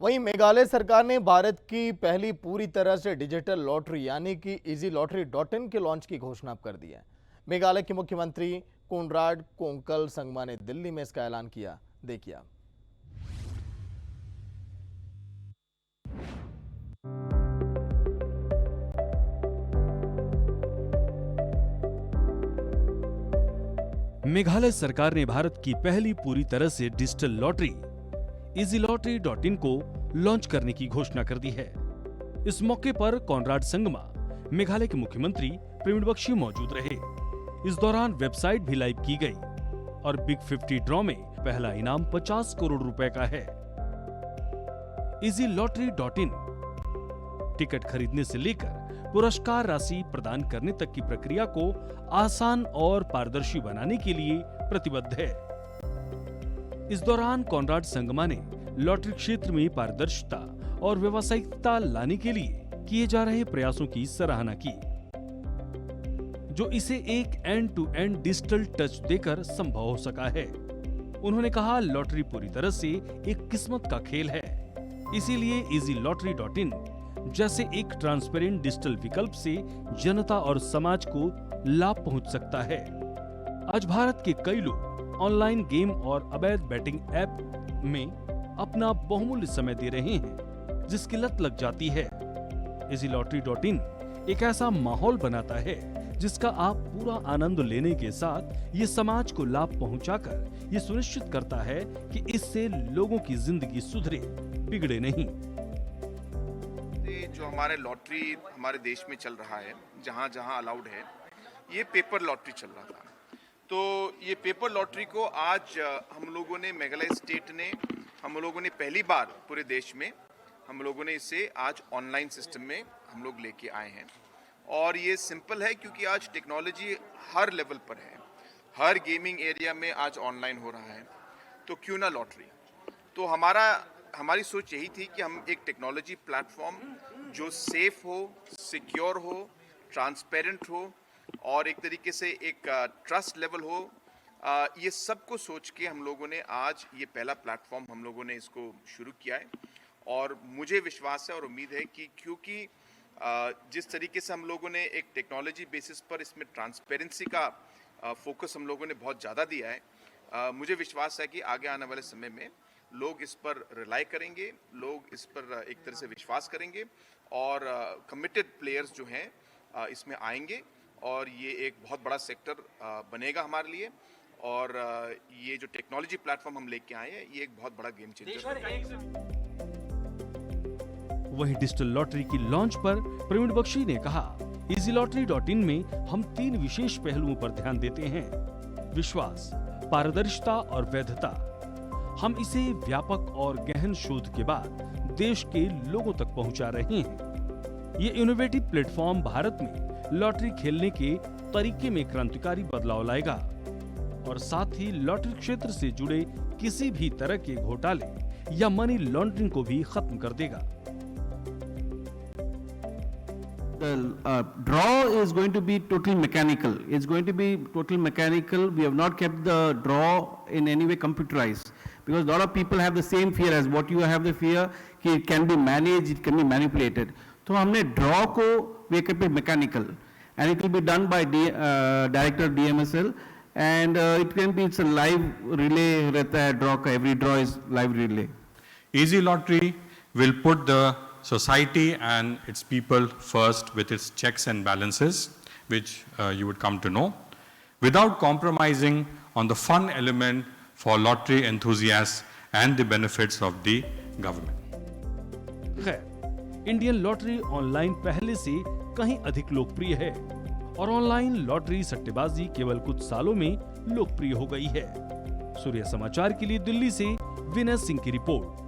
वहीं मेघालय सरकार ने भारत की पहली पूरी तरह से डिजिटल लॉटरी यानी कि EasyLottery.in के लॉन्च की घोषणा कर दी है। मेघालय के मुख्यमंत्री कोनराड कोंकल संगमा ने दिल्ली में इसका ऐलान किया। देखिए मेघालय सरकार ने भारत की पहली पूरी तरह से डिजिटल लॉटरी EasyLottery.in को लॉन्च करने की घोषणा कर दी है। इस मौके पर कोनराड संगमा, मेघालय के मुख्यमंत्री प्रवीण बख्शी मौजूद रहे। इस दौरान वेबसाइट भी लाइव की गई और बिग 50 ड्रॉ में पहला इनाम 50 करोड़ रुपए का है। EasyLottery.in टिकट खरीदने से लेकर पुरस्कार राशि प्रदान करने तक की प्रक्रिया को आसान और पारदर्शी बनाने के लिए प्रतिबद्ध है। इस दौरान कोनराड संगमा ने लॉटरी क्षेत्र में पारदर्शिता और व्यावसायिकता लाने के लिए किए जा रहे प्रयासों की सराहना की, जो इसे एक end to end digital touch देकर संभव हो सका है। उन्होंने कहा, लॉटरी पूरी तरह से एक किस्मत का खेल है, इसीलिए EasyLottery.in जैसे एक ट्रांसपेरेंट डिजिटल विकल्प से जनता और समाज को लाभ पहुंच सकता है। आज भारत के कई लोग ऑनलाइन गेम और अवैध बैटिंग ऐप में अपना बहुमूल्य समय दे रहे हैं, जिसकी लत लग जाती है। EasyLottery.in एक ऐसा माहौल बनाता है जिसका आप पूरा आनंद लेने के साथ ये समाज को लाभ पहुंचाकर ये सुनिश्चित करता है कि इससे लोगों की जिंदगी सुधरे, बिगड़े नहीं। जो हमारे लॉटरी हमारे देश में चल रहा है, जहाँ जहाँ अलाउड है, ये पेपर लॉटरी चल रहा था। तो ये पेपर लॉटरी को आज हम लोगों ने, मेघालय स्टेट ने, हम लोगों ने पहली बार पूरे देश में हम लोगों ने इसे आज ऑनलाइन सिस्टम में हम लोग लेके आए हैं। और ये सिंपल है क्योंकि आज टेक्नोलॉजी हर लेवल पर है, हर गेमिंग एरिया में आज ऑनलाइन हो रहा है, तो क्यों ना लॉटरी। तो हमारी सोच यही थी कि हम एक टेक्नोलॉजी प्लेटफॉर्म जो सेफ हो, सिक्योर हो, ट्रांसपेरेंट हो और एक तरीके से एक ट्रस्ट लेवल हो, ये सब को सोच के हम लोगों ने आज ये पहला प्लेटफॉर्म हम लोगों ने इसको शुरू किया है। और मुझे विश्वास है और उम्मीद है कि क्योंकि जिस तरीके से हम लोगों ने एक टेक्नोलॉजी बेसिस पर इसमें ट्रांसपेरेंसी का फोकस हम लोगों ने बहुत ज़्यादा दिया है, मुझे विश्वास है कि आगे आने वाले समय में लोग इस पर रिलाई करेंगे, लोग इस पर एक तरह से विश्वास करेंगे और कमिटेड प्लेयर्स जो हैं इसमें आएंगे और ये एक बहुत बड़ा सेक्टर बनेगा हमारे लिए। और ये जो टेक्नोलॉजी प्लेटफॉर्म हम लेके आए हैं, ये एक बहुत बड़ा गेम चेंजर है। वहीं डिजिटल लॉटरी की लॉन्च पर प्रवीण बख्शी ने कहा, EasyLottery.in में हम 3 विशेष पहलुओं पर ध्यान देते हैं: विश्वास, पारदर्शिता और वैधता। हम इसे व्यापक और गहन शोध के बाद देश के लोगों तक पहुंचा रहे हैं। ये इनोवेटिव प्लेटफॉर्म भारत में लॉटरी खेलने के तरीके में क्रांतिकारी बदलाव लाएगा और साथ ही लॉटरी क्षेत्र से जुड़े किसी भी तरह के घोटाले या मनी लॉन्ड्रिंग को भी खत्म कर देगा। The draw is going to be totally mechanical. It's going to be total mechanical. We have not kept the draw in any way computerized because a lot of people have the same fear as what you have the fear कि it can be managed, it can be manipulated. तो हमने draw को we kept it mechanical and it will be done by director DMSL and it can be, it's a live relay रहता है draw का, every draw is live relay. Easy Lottery will put the society and its people first with its checks and balances, which you would come to know, without compromising on the fun element for lottery enthusiasts and the benefits of the government. खैर, Indian lottery online पहले से कहीं अधिक लोकप्रिय है और online lottery सट्टेबाजी केवल कुछ सालों में लोकप्रिय हो गई है। सूर्य समाचार के लिए दिल्ली से विनय सिंह की रिपोर्ट।